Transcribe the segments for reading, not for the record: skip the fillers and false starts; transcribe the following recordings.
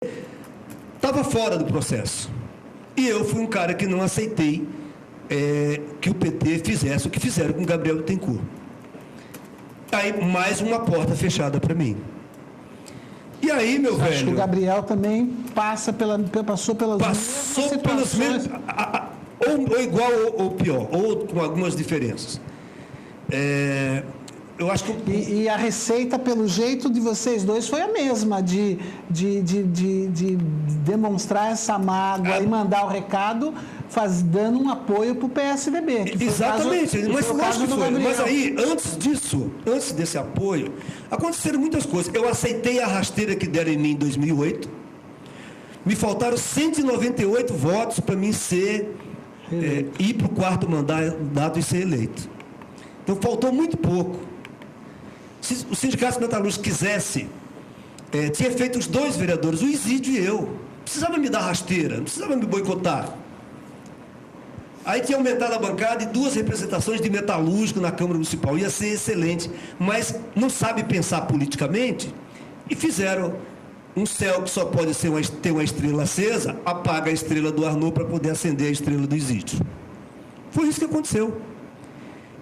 estava fora do processo. E eu fui um cara que não aceitei que o PT fizesse o que fizeram com Gabriel Bittencourt. Aí, mais uma porta fechada para mim. E aí, meu velho... Acho que o Gabriel também passou pelas mesmas... Ou igual ou pior, ou com algumas diferenças. Eu acho que... E a receita, pelo jeito de vocês dois, foi a mesma, de demonstrar essa mágoa e mandar o recado, dando um apoio para o PSDB. Exatamente, mas lógico que foi. Mas aí, antes desse apoio, aconteceram muitas coisas. Eu aceitei a rasteira que deram em mim em 2008. Me faltaram 198 votos para mim ir para o quarto mandato e ser eleito. Então, faltou muito pouco. Se o Sindicato Metalúrgico quisesse, tinha feito os 2 vereadores, o Isídio e eu. Não precisava me dar rasteira, não precisava me boicotar. Aí tinha aumentado a bancada e 2 representações de metalúrgico na Câmara Municipal. Ia ser excelente, mas não sabe pensar politicamente e fizeram um céu que só pode ter uma estrela acesa, apaga a estrela do Arnaud para poder acender a estrela do Isídio. Foi isso que aconteceu.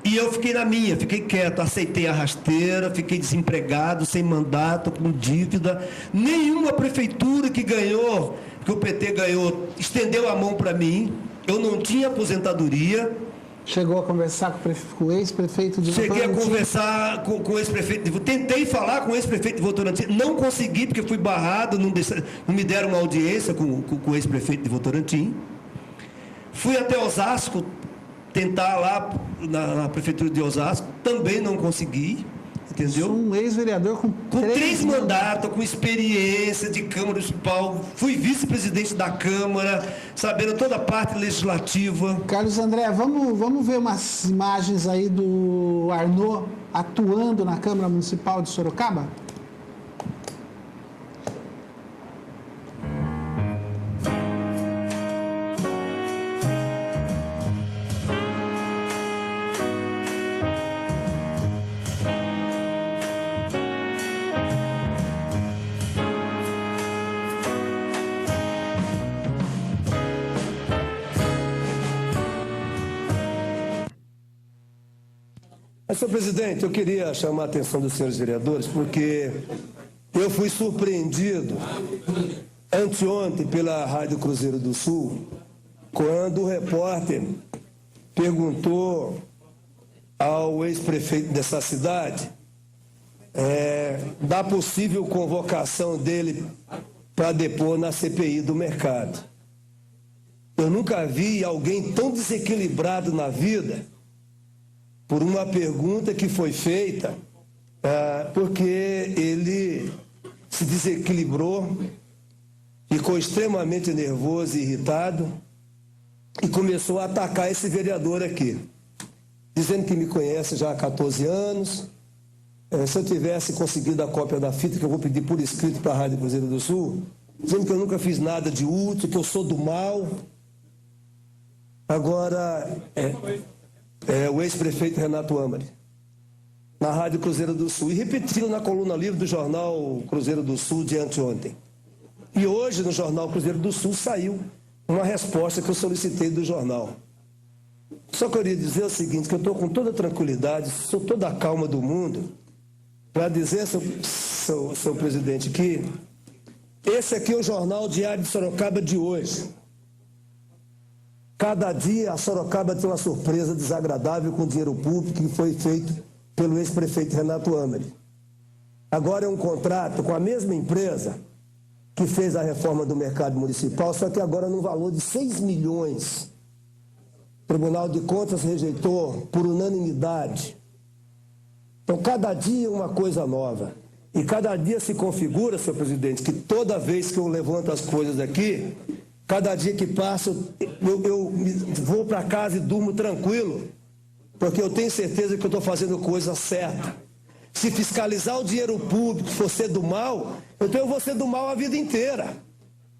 E eu fiquei na minha, fiquei quieto, aceitei a rasteira, fiquei desempregado, sem mandato, com dívida. Nenhuma prefeitura que o PT ganhou, estendeu a mão para mim. Eu não tinha aposentadoria. Chegou a conversar com o ex-prefeito de Votorantim? Cheguei a conversar com o ex-prefeito de Votorantim. Tentei falar com o ex-prefeito de Votorantim. Não consegui, porque fui barrado, não me deram uma audiência com o ex-prefeito de Votorantim. Fui até Osasco, tentar lá na prefeitura de Osasco, também não consegui, entendeu? Sou um ex-vereador com 3 mandatos, com experiência de Câmara Municipal, fui vice-presidente da Câmara, sabendo toda a parte legislativa. Carlos André, vamos ver umas imagens aí do Arnaud atuando na Câmara Municipal de Sorocaba? Senhor presidente, eu queria chamar a atenção dos senhores vereadores, porque eu fui surpreendido anteontem pela Rádio Cruzeiro do Sul, quando o repórter perguntou ao ex-prefeito dessa cidade da possível convocação dele para depor na CPI do mercado. Eu nunca vi alguém tão desequilibrado na vida por uma pergunta que foi feita, porque ele se desequilibrou, ficou extremamente nervoso e irritado e começou a atacar esse vereador aqui, dizendo que me conhece já há 14 anos. Se eu tivesse conseguido a cópia da fita, que eu vou pedir por escrito para a Rádio Cruzeiro do Sul, dizendo que eu nunca fiz nada de útil, que eu sou do mal. Agora, o ex-prefeito Renato Amari, na Rádio Cruzeiro do Sul, e repetiu na coluna livre do jornal Cruzeiro do Sul de anteontem. E hoje, no jornal Cruzeiro do Sul, saiu uma resposta que eu solicitei do jornal. Só queria dizer o seguinte, que eu estou com toda a tranquilidade, sou toda a calma do mundo, para dizer, seu presidente, que esse aqui é o Jornal Diário de Sorocaba de hoje. Cada dia a Sorocaba tem uma surpresa desagradável com o dinheiro público que foi feito pelo ex-prefeito Renato Amari. Agora é um contrato com a mesma empresa que fez a reforma do mercado municipal, só que agora no valor de 6 milhões. O Tribunal de Contas rejeitou por unanimidade. Então, cada dia uma coisa nova. E cada dia se configura, senhor presidente, que toda vez que eu levanto as coisas aqui, cada dia que passa, eu vou para casa e durmo tranquilo, porque eu tenho certeza que eu estou fazendo coisa certa. Se fiscalizar o dinheiro público for ser do mal, então eu vou ser do mal a vida inteira.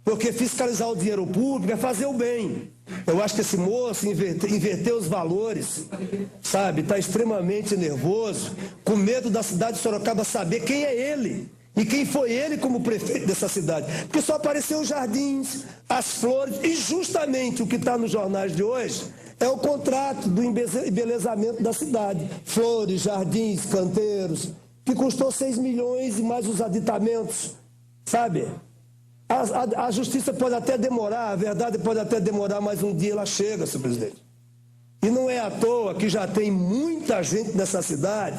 Porque fiscalizar o dinheiro público é fazer o bem. Eu acho que esse moço inverteu os valores, sabe? Está extremamente nervoso, com medo da cidade de Sorocaba saber quem é ele. E quem foi ele como prefeito dessa cidade? Porque só apareceu os jardins, as flores, e justamente o que está nos jornais de hoje é o contrato do embelezamento da cidade. Flores, jardins, canteiros, que custou 6 milhões e mais os aditamentos, sabe? A justiça pode até demorar, a verdade pode até demorar, mas um dia ela chega, senhor presidente. E não é à toa que já tem muita gente nessa cidade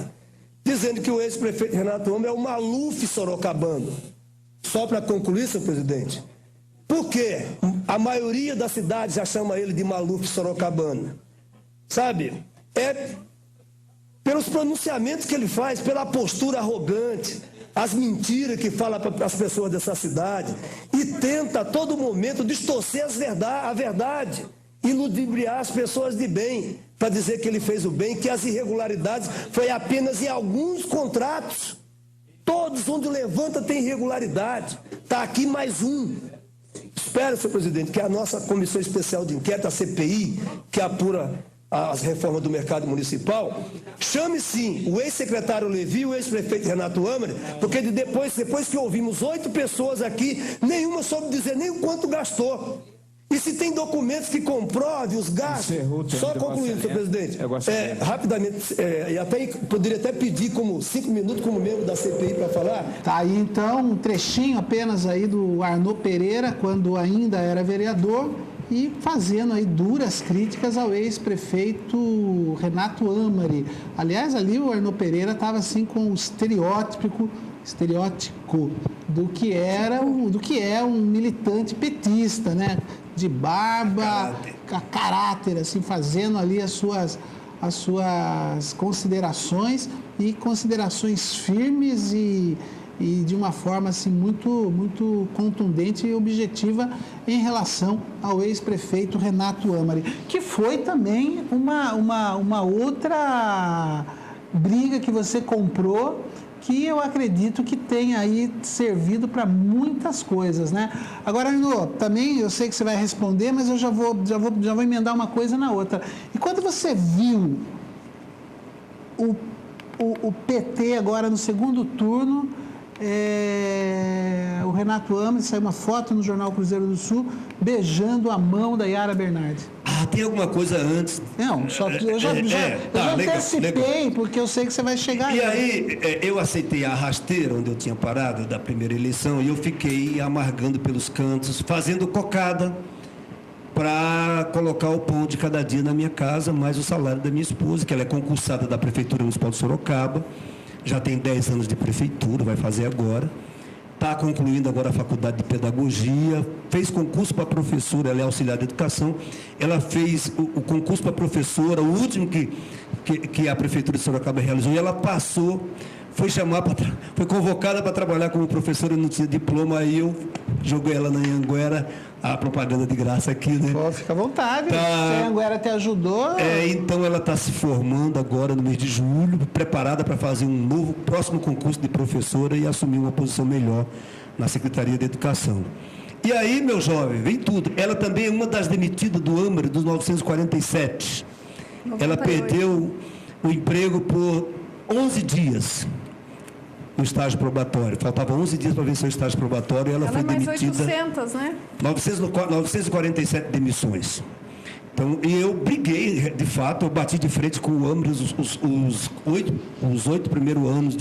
dizendo que o ex-prefeito Renato Homem é o Maluf sorocabano. Só para concluir, senhor presidente, por quê? A maioria da cidade já chama ele de Maluf sorocabano. Sabe? É pelos pronunciamentos que ele faz, pela postura arrogante, as mentiras que fala para as pessoas dessa cidade e tenta a todo momento distorcer a verdade e ludibriar as pessoas de bem para dizer que ele fez o bem, que as irregularidades foi apenas em alguns contratos. Todos onde levanta tem irregularidade. Está aqui mais um. Espero, senhor presidente, que a nossa Comissão Especial de Inquérito, a CPI, que apura as reformas do mercado municipal, chame sim o ex-secretário Levi e o ex-prefeito Renato Amari, porque depois que ouvimos 8 pessoas aqui, nenhuma soube dizer nem o quanto gastou. E se tem documentos que comprovem os gastos, só concluindo, senhor presidente, rapidamente, poderia até pedir 5 minutos como membro da CPI para falar. Tá aí então um trechinho apenas aí do Arnô Pereira, quando ainda era vereador, e fazendo aí duras críticas ao ex-prefeito Renato Amari. Aliás, ali o Arnô Pereira estava assim com o estereótipo do que é um militante petista, né? De barba, caráter, assim, fazendo ali as suas considerações e considerações firmes e de uma forma assim muito contundente e objetiva em relação ao ex-prefeito Renato Amari, que foi também uma outra briga que você comprou, que eu acredito que tem aí servido para muitas coisas, né? Agora, Arnô, também eu sei que você vai responder, mas eu já vou emendar uma coisa na outra. E quando você viu o PT agora no segundo turno, o Renato Amari, saiu uma foto no jornal Cruzeiro do Sul beijando a mão da Yara Bernardi. Tem alguma coisa antes? Não, só que eu já antecipei, porque eu sei que você vai chegar aí. E aí, eu aceitei a rasteira onde eu tinha parado da primeira eleição e eu fiquei amargando pelos cantos, fazendo cocada para colocar o pão de cada dia na minha casa, mais o salário da minha esposa, que ela é concursada da Prefeitura Municipal de Sorocaba, já tem 10 anos de prefeitura, vai fazer agora. Está concluindo agora a faculdade de pedagogia, fez concurso para professora, ela é auxiliar de educação, ela fez o concurso para professora, o último que a Prefeitura de Sorocaba realizou, e ela passou, foi convocada para trabalhar como professora e não tinha diploma, aí eu joguei ela na Anhanguera, a propaganda de graça aqui, né? Pô, fica à vontade, se a Anhanguera te ajudou. Então ela está se formando agora no mês de julho, preparada para fazer um próximo concurso de professora e assumir uma posição melhor na Secretaria de Educação. E aí, meu jovem, vem tudo. Ela também é uma das demitidas do Amari, dos 947. Ela perdeu o emprego por 11 dias. No estágio probatório. Faltava 11 dias para vencer o estágio probatório e ela foi demitida. 800, né? 947 demissões. Então, e eu briguei, de fato, eu bati de frente com o Amari os 8 primeiros anos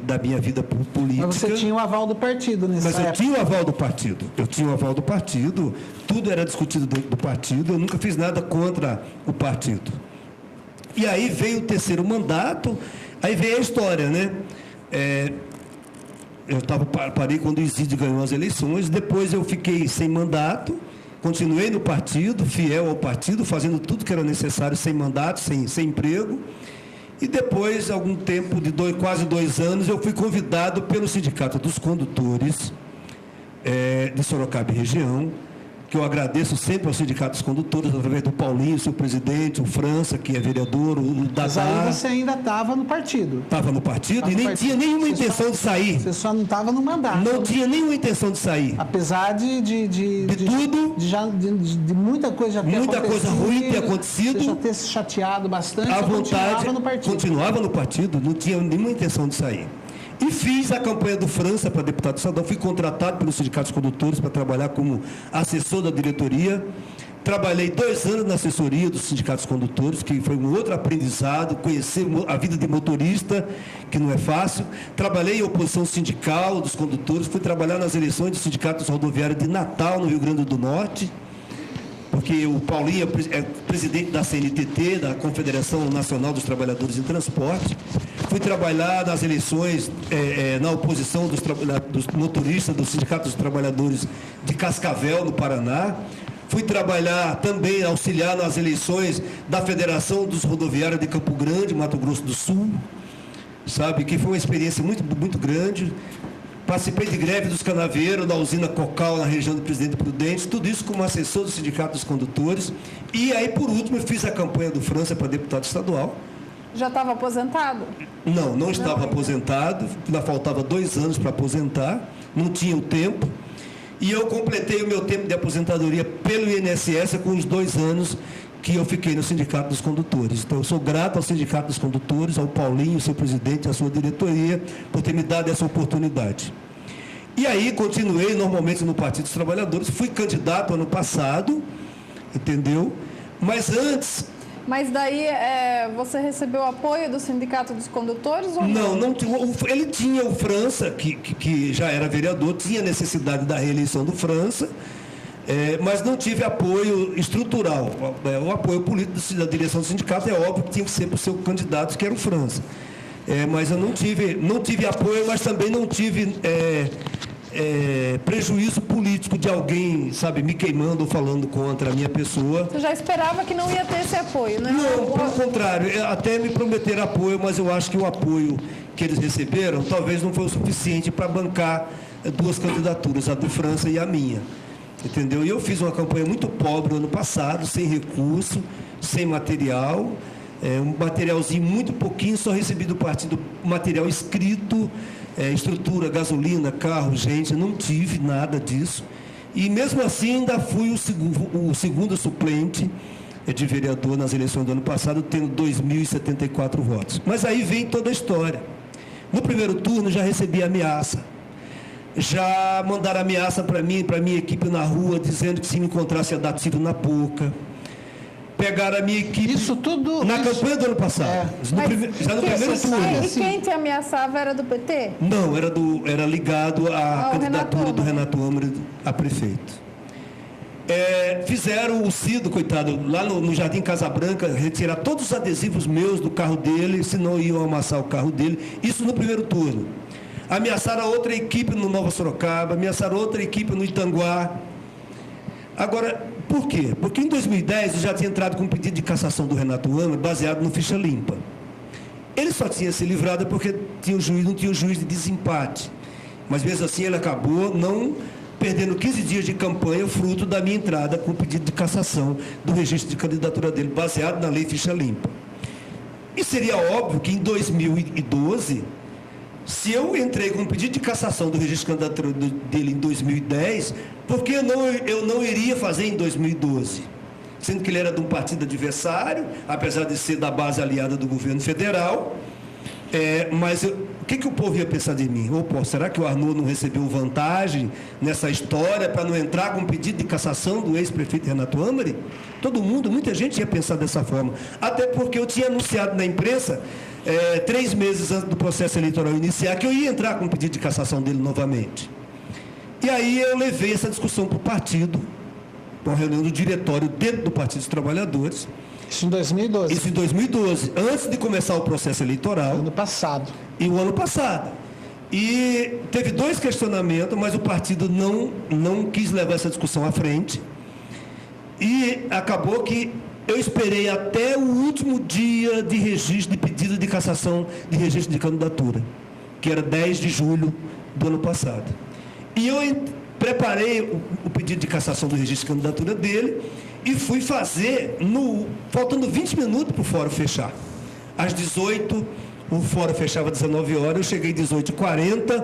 da minha vida política. Mas você tinha o aval do partido nessa época. Eu tinha o aval do partido. Tudo era discutido dentro do partido. Eu nunca fiz nada contra o partido. E aí veio o terceiro mandato. Aí veio a história, né? Eu parei quando o Isídio ganhou as eleições, depois eu fiquei sem mandato, continuei no partido, fiel ao partido, fazendo tudo que era necessário, sem mandato, sem emprego. E depois, algum tempo, de quase 2 anos, eu fui convidado pelo Sindicato dos Condutores de Sorocaba e região, que eu agradeço sempre aos sindicatos condutores, através do Paulinho, seu presidente, o França, que é vereador, o Dadá. Mas aí você ainda estava no partido. Estava no partido e nem tinha nenhuma intenção de sair. Você só não estava no mandato. Não tinha nenhuma intenção de sair. Apesar de tudo. De muita coisa já ter acontecido. Muita coisa ruim ter acontecido. Você já ter se chateado bastante. À vontade, continuava no partido. Continuava no partido, não tinha nenhuma intenção de sair. E fiz a campanha do França para deputado estadual, fui contratado pelos sindicatos condutores para trabalhar como assessor da diretoria. Trabalhei 2 anos na assessoria dos sindicatos condutores, que foi um outro aprendizado, conhecer a vida de motorista, que não é fácil. Trabalhei em oposição sindical dos condutores, fui trabalhar nas eleições dos sindicatos rodoviários de Natal, no Rio Grande do Norte, porque o Paulinho é presidente da CNTT, da Confederação Nacional dos Trabalhadores em Transporte. Fui trabalhar nas eleições, na oposição dos motoristas, do Sindicato dos Trabalhadores de Cascavel, no Paraná. Fui trabalhar também, auxiliar nas eleições da Federação dos Rodoviários de Campo Grande, Mato Grosso do Sul, sabe, que foi uma experiência muito, muito grande. Participei de greve dos canaveiros, da usina Cocal, na região do Presidente Prudente, tudo isso como assessor do Sindicato dos Condutores. E aí, por último, eu fiz a campanha do França para deputado estadual. Já estava aposentado? Não estava aposentado, ainda faltava 2 anos para aposentar, não tinha o tempo. E eu completei o meu tempo de aposentadoria pelo INSS com os 2 anos que eu fiquei no Sindicato dos Condutores. Então, eu sou grato ao Sindicato dos Condutores, ao Paulinho, seu presidente, à sua diretoria, por ter me dado essa oportunidade. E aí, continuei normalmente no Partido dos Trabalhadores, fui candidato ano passado, entendeu? Mas antes... Mas daí você recebeu apoio do Sindicato dos Condutores ou não? Não, ele tinha o França, que já era vereador, tinha necessidade da reeleição do França, mas não tive apoio estrutural. O apoio político da direção do sindicato é óbvio que tinha que ser para o seu candidato, que era o França. Mas eu não tive apoio, mas também não tive prejuízo político de alguém, sabe, me queimando ou falando contra a minha pessoa. Você já esperava que não ia ter esse apoio, né? Não, pelo contrário, até me prometeram apoio, mas eu acho que o apoio que eles receberam talvez não foi o suficiente para bancar 2 candidaturas, a do França e a minha. Entendeu? E eu fiz uma campanha muito pobre no ano passado, sem recurso, sem material, um materialzinho muito pouquinho, só recebi do partido material escrito, estrutura, gasolina, carro, gente, não tive nada disso. E mesmo assim ainda fui o segundo suplente de vereador nas eleições do ano passado, tendo 2.074 votos. Mas aí vem toda a história. No primeiro turno já recebi ameaça. Já mandaram ameaça para mim, para a minha equipe na rua, dizendo que se me encontrasse ia dar tiro na boca. Pegaram a minha equipe na campanha do ano passado, já no primeiro turno. E quem te ameaçava era do PT? Não, era ligado à candidatura do Renato Amari a prefeito. Fizeram o Cido, coitado, lá no Jardim Casa Branca, retirar todos os adesivos meus do carro dele, senão iam amassar o carro dele, isso no primeiro turno. Ameaçaram a outra equipe no Nova Sorocaba, ameaçaram outra equipe no Itanguá. Agora, por quê? Porque em 2010 eu já tinha entrado com um pedido de cassação do Renato Amari baseado no ficha limpa. Ele só tinha se livrado porque não tinha o juiz de desempate. Mas mesmo assim ele acabou não perdendo 15 dias de campanha, fruto da minha entrada com o pedido de cassação do registro de candidatura dele, baseado na lei ficha limpa. E seria óbvio que em 2012... Se eu entrei com um pedido de cassação do registro de candidatura dele em 2010, por que eu não iria fazer em 2012? Sendo que ele era de um partido adversário, apesar de ser da base aliada do governo federal. Mas o que o povo ia pensar de mim? Será que o Arnaud não recebeu vantagem nessa história para não entrar com um pedido de cassação do ex-prefeito Renato Amari? Muita gente ia pensar dessa forma. Até porque eu tinha anunciado na imprensa, 3 meses antes do processo eleitoral iniciar, que eu ia entrar com um pedido de cassação dele novamente. E aí eu levei essa discussão para o partido, para uma reunião do diretório dentro do Partido dos Trabalhadores. Isso em 2012? Isso em 2012, antes de começar o processo eleitoral. Ano passado. E o ano passado. E teve 2 questionamentos, mas o partido não quis levar essa discussão à frente. E acabou que eu esperei até o último dia de registro, de pedido de cassação de registro de candidatura, que era 10 de julho do ano passado. E eu preparei o pedido de cassação do registro de candidatura dele e fui fazer, faltando 20 minutos para o fórum fechar. Às 18, o fórum fechava às 19 horas, eu cheguei às 18h40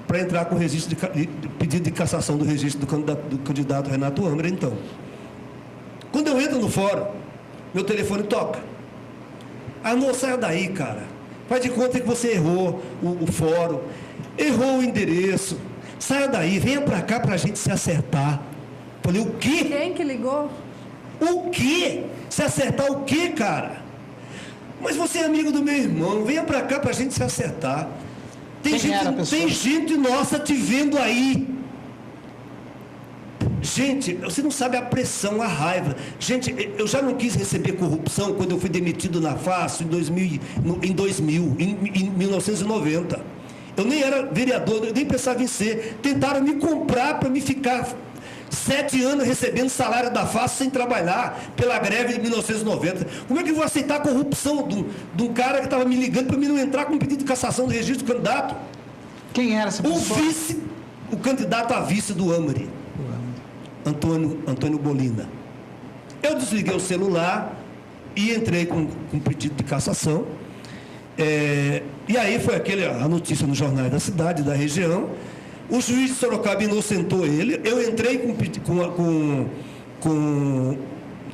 para entrar com o registro de pedido de cassação do registro do candidato Renato Amari, então. Quando eu entro no fórum, meu telefone toca. Arnaud, saia daí, cara. Faz de conta que você errou o fórum, errou o endereço. Saia daí, venha para cá para a gente se acertar. Falei, o quê? Quem que ligou? O quê? Se acertar o quê, cara? Mas você é amigo do meu irmão, venha para cá para a gente se acertar. Tem gente nossa te vendo aí. Gente, você não sabe a pressão, a raiva. Gente, eu já não quis receber corrupção quando eu fui demitido na FASO em 1990. Eu nem era vereador, eu nem pensava em ser. Tentaram me comprar para me ficar 7 anos recebendo salário da FASO sem trabalhar, pela greve de 1990. Como é que eu vou aceitar a corrupção de um cara que estava me ligando para mim não entrar com um pedido de cassação do registro do candidato? Quem era essa pessoa? O candidato a vice do AMARI. Antônio Bolina. Eu desliguei o celular e entrei com um pedido de cassação. E aí foi a notícia nos jornais da cidade, da região. O juiz de Sorocaba inocentou ele. Eu entrei com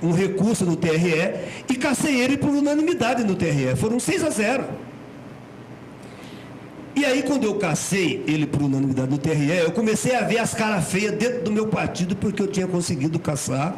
um recurso no TRE e cassei ele por unanimidade no TRE. Foram 6-0. E aí, quando eu cassei ele por unanimidade no TRE, eu comecei a ver as caras feias dentro do meu partido, porque eu tinha conseguido cassar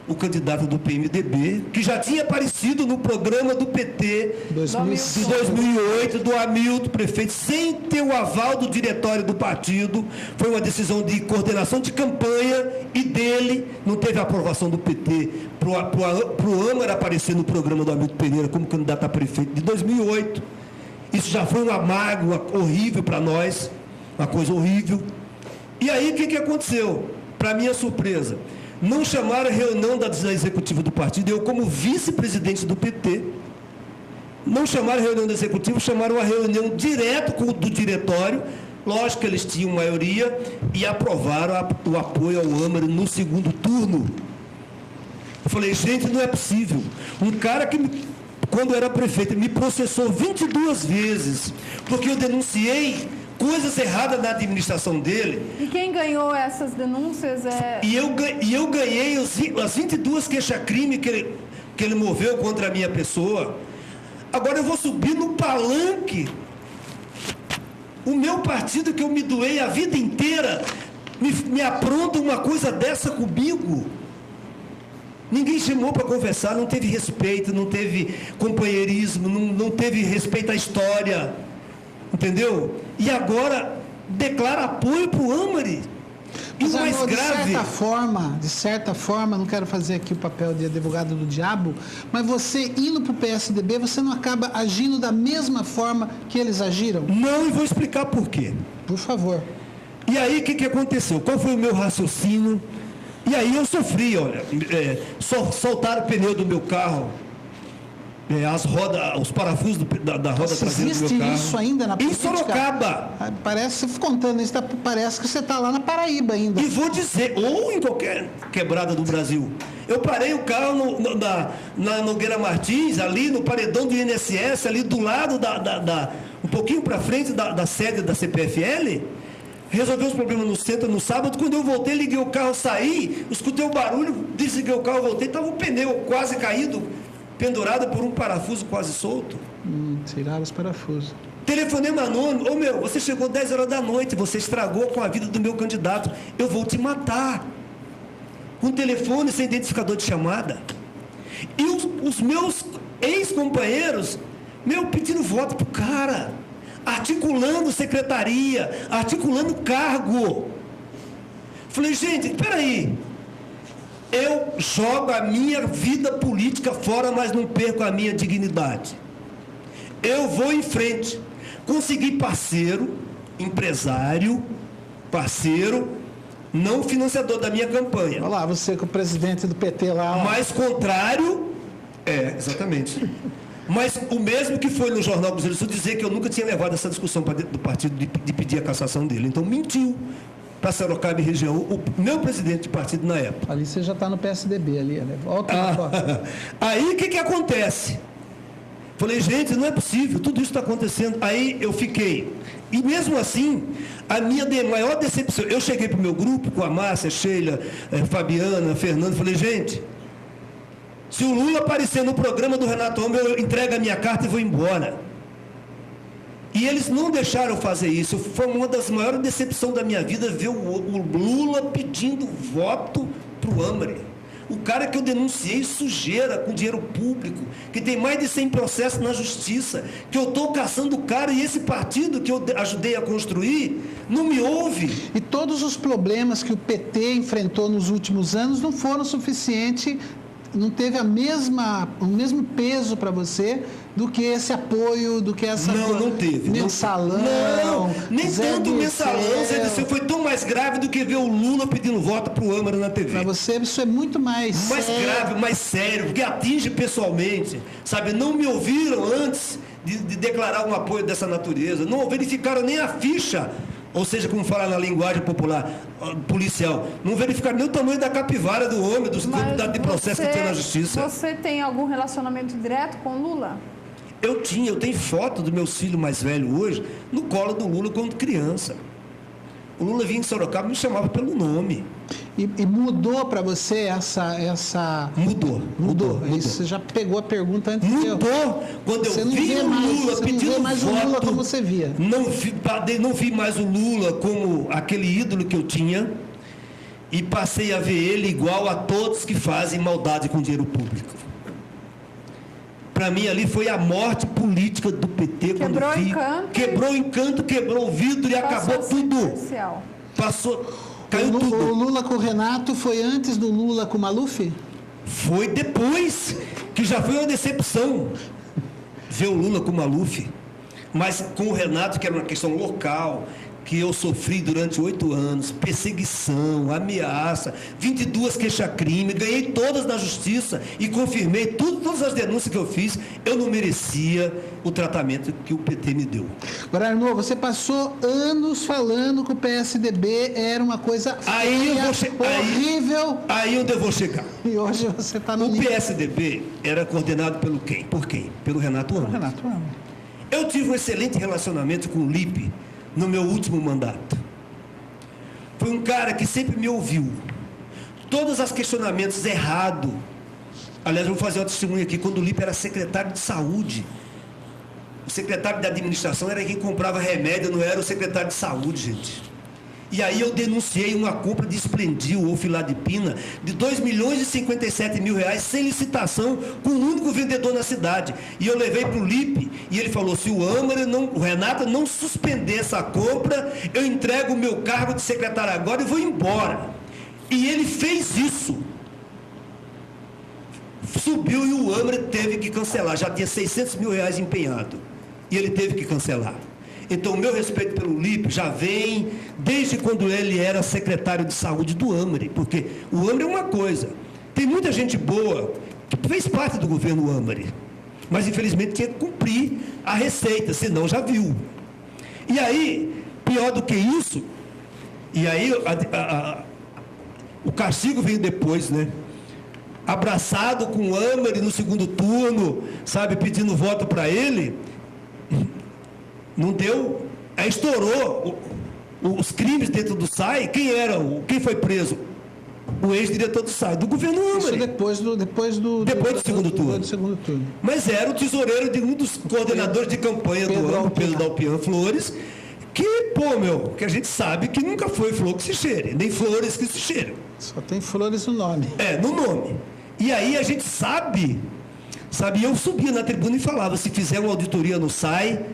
o candidato do PMDB, que já tinha aparecido no programa do PT de 2008, do Hamilton, prefeito, sem ter o aval do diretório do partido. Foi uma decisão de coordenação de campanha e dele, não teve a aprovação do PT para o AMARI aparecer no programa do Hamilton Pereira como candidato a prefeito de 2008. Isso já foi um amargo horrível para nós, uma coisa horrível. E aí, o que aconteceu? Para minha surpresa, não chamaram a reunião da executiva do partido, eu como vice-presidente do PT, não chamaram a reunião da executiva, chamaram a reunião direto do diretório. Lógico que eles tinham maioria e aprovaram o apoio ao AMARI no segundo turno. Eu falei, gente, não é possível. Um cara que, quando era prefeito, me processou 22 vezes, porque eu denunciei coisas erradas na administração dele. E quem ganhou essas denúncias E eu ganhei as 22 queixa-crime que ele moveu contra a minha pessoa. Agora eu vou subir no palanque. O meu partido, que eu me doei a vida inteira, me apronta uma coisa dessa comigo. Ninguém chamou para conversar, não teve respeito, não teve companheirismo, não teve respeito à história. Entendeu? E agora declara apoio para o AMARI. E o mais grave... De certa forma, não quero fazer aqui o papel de advogado do diabo, mas você indo para o PSDB, você não acaba agindo da mesma forma que eles agiram? Não, e vou explicar por quê. Por favor. E aí, o que aconteceu? Qual foi o meu raciocínio? E aí eu sofri, olha, soltaram o pneu do meu carro, as rodas, os parafusos da roda traseira do meu carro. Existe isso ainda na política? Em Sorocaba. Parece, contando isso, parece que você está lá na Paraíba ainda. E vou dizer, ou em qualquer quebrada do Brasil. Eu parei o carro na Nogueira Martins, ali no paredão do INSS, ali do lado um pouquinho para frente da sede da CPFL. Resolveu os problemas no centro no sábado. Quando eu voltei, liguei o carro, saí, escutei o barulho, desliguei o carro, voltei, estava o pneu quase caído, pendurado por um parafuso quase solto. Tiraram os parafusos. Telefonema anônimo, você chegou 10 horas da noite, você estragou com a vida do meu candidato, eu vou te matar. Com telefone sem identificador de chamada. E os meus ex-companheiros, pedindo voto pro cara, articulando secretaria, articulando cargo. Falei, gente, peraí, eu jogo a minha vida política fora, mas não perco a minha dignidade. Eu vou em frente. Consegui parceiro, empresário, não financiador da minha campanha. Olha lá, você com o presidente do PT lá. Mais contrário, exatamente. Mas o mesmo que foi no Jornal Cruzeiro do Sul dizer que eu nunca tinha levado essa discussão para dentro do partido de pedir a cassação dele. Então mentiu para Sorocaba e região, o meu presidente de partido na época. Ali você já está no PSDB, ali, né? Aí o que acontece? Falei, gente, não é possível, tudo isso está acontecendo. Aí eu fiquei. E mesmo assim, a minha maior decepção, eu cheguei para o meu grupo com a Márcia, Sheila, Fabiana, Fernando, falei, gente, se o Lula aparecer no programa do Renato Homem, eu entrego a minha carta e vou embora. E eles não deixaram fazer isso. Foi uma das maiores decepções da minha vida ver o Lula pedindo voto para o Amari. O cara que eu denunciei sujeira com dinheiro público, que tem mais de 100 processos na justiça, que eu estou caçando o cara e esse partido que eu ajudei a construir não me ouve. E todos os problemas que o PT enfrentou nos últimos anos não foram suficientes, não teve o mesmo peso para você do que esse apoio, do que essa não teve. Mensalão. Não, nem tanto mensalão, Zé Dirceu, foi tão mais grave do que ver o Lula pedindo voto para o Amari na TV. Para você isso é muito mais grave, mais sério, porque atinge pessoalmente, sabe? Não me ouviram antes de declarar um apoio dessa natureza, não verificaram nem a ficha, ou seja, como fala na linguagem popular, policial, não verificaram nem o tamanho da capivara do homem, dos quantidades de processo que tem na justiça. Você tem algum relacionamento direto com o Lula? Eu tenho foto do meu filho mais velho hoje no colo do Lula quando criança. O Lula vinha em Sorocaba e me chamava pelo nome. E mudou para você essa... Mudou. Isso, você já pegou a pergunta antes de eu... Mudou. Quando eu vi o Lula pedindo voto... mais o Lula como você via. Não vi mais o Lula como aquele ídolo que eu tinha e passei a ver ele igual a todos que fazem maldade com dinheiro público. Para mim ali foi a morte política do PT. Quebrou o encanto, quebrou o vidro e acabou tudo. Caiu tudo. O Lula com o Renato foi antes do Lula com o Maluf? Foi depois, que já foi uma decepção ver o Lula com o Maluf. Mas com o Renato, que era uma questão local, que eu sofri durante 8 anos, perseguição, ameaça, 22 queixa-crime, ganhei todas na justiça e confirmei todas as denúncias que eu fiz, eu não merecia o tratamento que o PT me deu. Agora, Arnaud, você passou anos falando que o PSDB era uma coisa horrível. Aí onde eu vou chegar. E hoje você está no... O PSDB era coordenado pelo quem? Por quem? Pelo Renato Amari. Eu tive um excelente relacionamento com o Lipe no meu último mandato. Foi um cara que sempre me ouviu. Todos os questionamentos errados. Aliás, eu vou fazer uma testemunha aqui. Quando o Lipe era secretário de saúde, o secretário de administração era quem comprava remédio, não era o secretário de saúde, gente. E aí eu denunciei uma compra de Esplendil ou Filadipina de R$2.057.000 sem licitação, com um único vendedor na cidade. E eu levei para o Lipe e ele falou, se o Renato não suspender essa compra, eu entrego o meu cargo de secretário agora e vou embora. E ele fez isso. Subiu e o Amari teve que cancelar. Já tinha R$600.000 empenhado. E ele teve que cancelar. Então, o meu respeito pelo Lipe já vem desde quando ele era secretário de saúde do Amari, porque o Amari é uma coisa, tem muita gente boa que fez parte do governo Amari, mas infelizmente tinha que cumprir a receita, senão já viu. E aí, pior do que isso, e aí o castigo veio depois, né? Abraçado com o Amari no segundo turno, sabe, pedindo voto para ele. Não deu, aí estourou os crimes dentro do SAI. Quem foi preso? O ex-diretor do SAI, do governo Amari. Isso depois do segundo turno. Mas era o tesoureiro de um dos coordenadores de campanha do Amari, Pedro Dalpian Flores, que a gente sabe que nunca foi flor que se cheire, nem flores que se cheiram. Só tem flores no nome. No nome. E aí a gente sabe, eu subia na tribuna e falava, se fizer uma auditoria no SAI,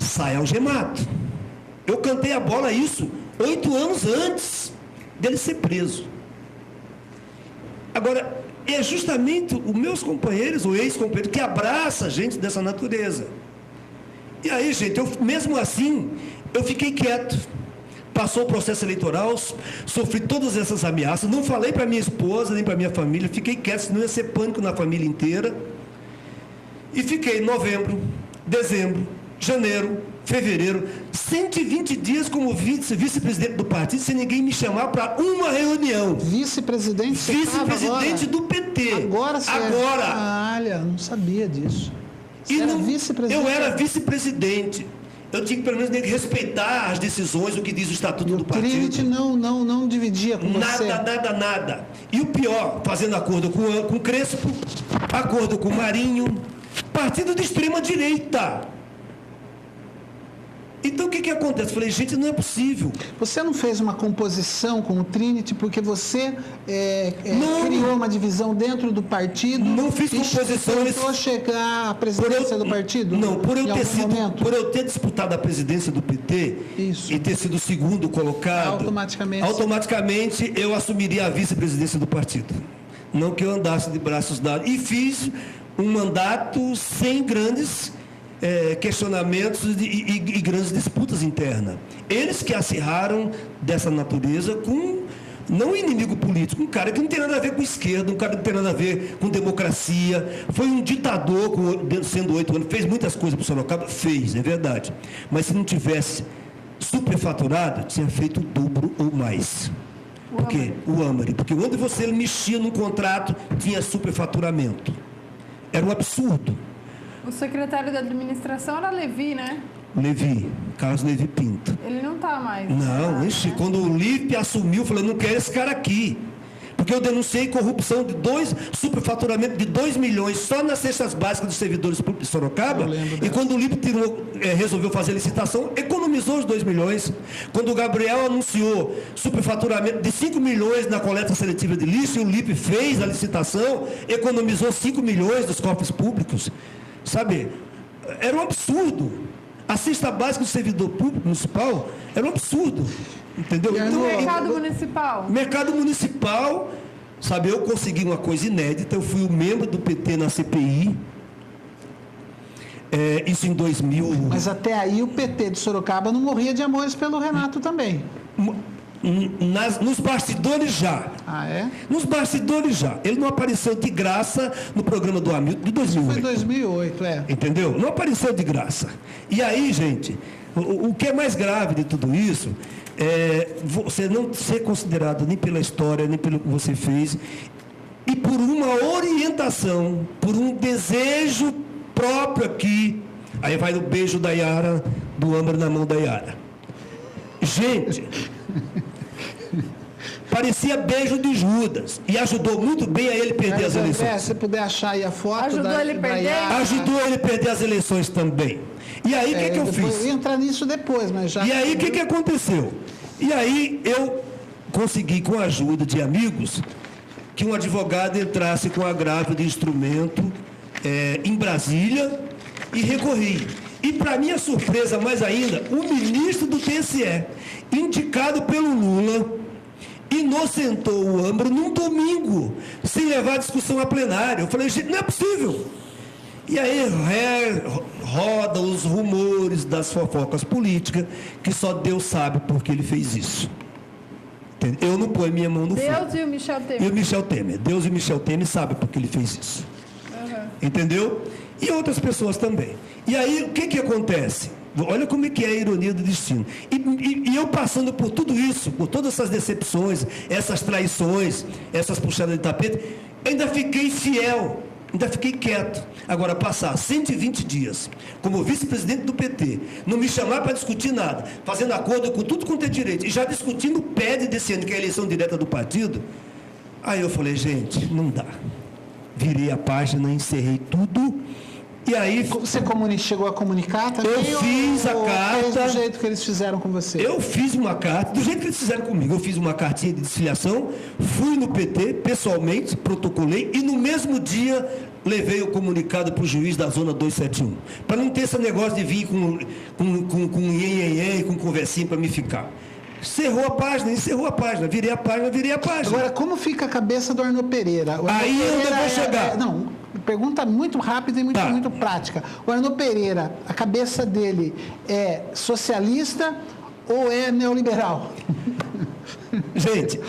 sai algemado. Eu cantei a bola isso 8 anos antes dele ser preso. Agora, é justamente os meus companheiros, o ex-companheiro, que abraça a gente dessa natureza. E aí, gente, mesmo assim, eu fiquei quieto. Passou o processo eleitoral, sofri todas essas ameaças, não falei para minha esposa, nem para minha família, fiquei quieto, senão ia ser pânico na família inteira. E fiquei novembro, dezembro, janeiro, fevereiro, 120 dias como vice-presidente do partido, sem ninguém me chamar para uma reunião. Vice-presidente? Vice-presidente do PT. Agora. Olha, não sabia disso. Eu era vice-presidente. Eu tinha que pelo menos respeitar as decisões, o que diz o estatuto do partido. O Trinity não dividia com você. Nada. E o pior, fazendo acordo com o Crespo, acordo com o Marinho, partido de extrema direita. Então, o que acontece? Eu falei, gente, não é possível. Você não fez uma composição com o Trinity porque você criou uma divisão dentro do partido? Não fiz composição. Tentou chegar à presidência do partido? Não, por eu ter disputado a presidência do PT e ter sido o segundo colocado, automaticamente eu assumiria a vice-presidência do partido. Não que eu andasse de braços dados. E fiz um mandato sem grandes questionamentos e grandes disputas internas. Eles que acirraram dessa natureza com, não um inimigo político, um cara que não tem nada a ver com esquerda, um cara que não tem nada a ver com democracia, foi um ditador, sendo 8 anos, fez muitas coisas para o Sorocaba, fez, é verdade, mas se não tivesse superfaturado, tinha feito o dobro ou mais. Por quê? O Amari, porque onde você mexia num contrato, tinha superfaturamento. Era um absurdo. O secretário da administração era Levi, né? Levi, Carlos Levi Pinto. Ele não está mais. Não, quando o Lipe assumiu, eu falei, não quero esse cara aqui. Porque eu denunciei corrupção de superfaturamento de 2 milhões só nas cestas básicas dos servidores públicos de Sorocaba. E quando o Lipe resolveu fazer a licitação, economizou os 2 milhões. Quando o Gabriel anunciou superfaturamento de 5 milhões na coleta seletiva de lixo, e o Lipe fez a licitação, economizou 5 milhões dos cofres públicos. Sabe, era um absurdo. A cesta básica do servidor público municipal era um absurdo. Entendeu? Então, mercado municipal. Mercado municipal, sabe, eu consegui uma coisa inédita, eu fui o membro do PT na CPI, isso em 2000. Mas até aí o PT de Sorocaba não morria de amores pelo Renato também. Nos bastidores já. Ah, é? Nos bastidores já. Ele não apareceu de graça no programa do Hamilton de 2008. Foi 2008, Entendeu? Não apareceu de graça. E aí, gente, o que é mais grave de tudo isso é você não ser considerado nem pela história, nem pelo que você fez, e por uma orientação, por um desejo próprio aqui. Aí vai o beijo da Yara, do Amber na mão da Yara. Gente, parecia beijo de Judas. E ajudou muito bem a ele perder as eleições. Se você puder achar aí a foto. Ajudou ele perder? Ajudou ele perder as eleições também. E aí, o que eu fiz? Eu ia entrar nisso depois, mas já... E aí, o que aconteceu? E aí, eu consegui, com a ajuda de amigos, que um advogado entrasse com agravio de instrumento em Brasília e recorri. E, para minha surpresa mais ainda, o ministro do TSE, indicado pelo Lula, inocentou o Ambro num domingo, sem levar a discussão a plenário. Eu falei, gente, não é possível. E aí roda os rumores das fofocas políticas, que só Deus sabe por que ele fez isso. Eu não ponho minha mão no fogo. Deus e o Michel Temer. E o Michel Temer. Deus e o Michel Temer sabem por que ele fez isso. Entendeu? E outras pessoas também. E aí, o que acontece? Olha como é que é a ironia do destino. E eu passando por tudo isso, por todas essas decepções, essas traições, essas puxadas de tapete, ainda fiquei fiel, ainda fiquei quieto. Agora, passar 120 dias como vice-presidente do PT, não me chamar para discutir nada, fazendo acordo com tudo quanto é direito, e já discutindo o PED desse ano, que é a eleição direta do partido, aí eu falei, gente, não dá. Virei a página, encerrei tudo. E aí, você chegou a comunicar também? Eu fiz a carta. Fez do jeito que eles fizeram com você? Eu fiz uma carta, do jeito que eles fizeram comigo. Eu fiz uma cartinha de desfiliação, fui no PT, pessoalmente, protocolei, e no mesmo dia levei o comunicado para o juiz da Zona 271. Para não ter esse negócio de vir com nhenhenhen, com conversinha para me ficar. Encerrou a página, virei a página. Agora, como fica a cabeça do Arnaud Pereira? Aí eu vou chegar. Pergunta muito rápida e muito prática. O Arnaud Pereira, a cabeça dele é socialista ou é neoliberal? Gente,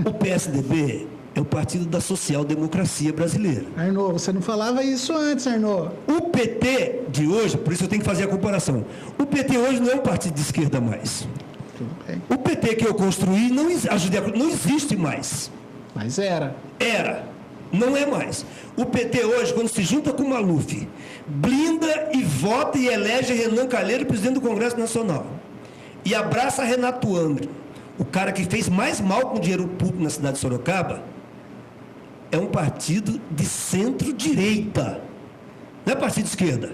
o PSDB é o partido da social-democracia brasileira. Arnaud, você não falava isso antes, Arnaud. O PT de hoje, por isso eu tenho que fazer a comparação, o PT hoje não é um partido de esquerda mais. O PT que eu construí não existe mais. Mas era. Não é mais. O PT hoje, quando se junta com o Maluf, blinda e vota e elege Renan Calheiros presidente do Congresso Nacional. E abraça Renato Ambre, o cara que fez mais mal com o dinheiro público na cidade de Sorocaba, é um partido de centro-direita. Não é partido de esquerda.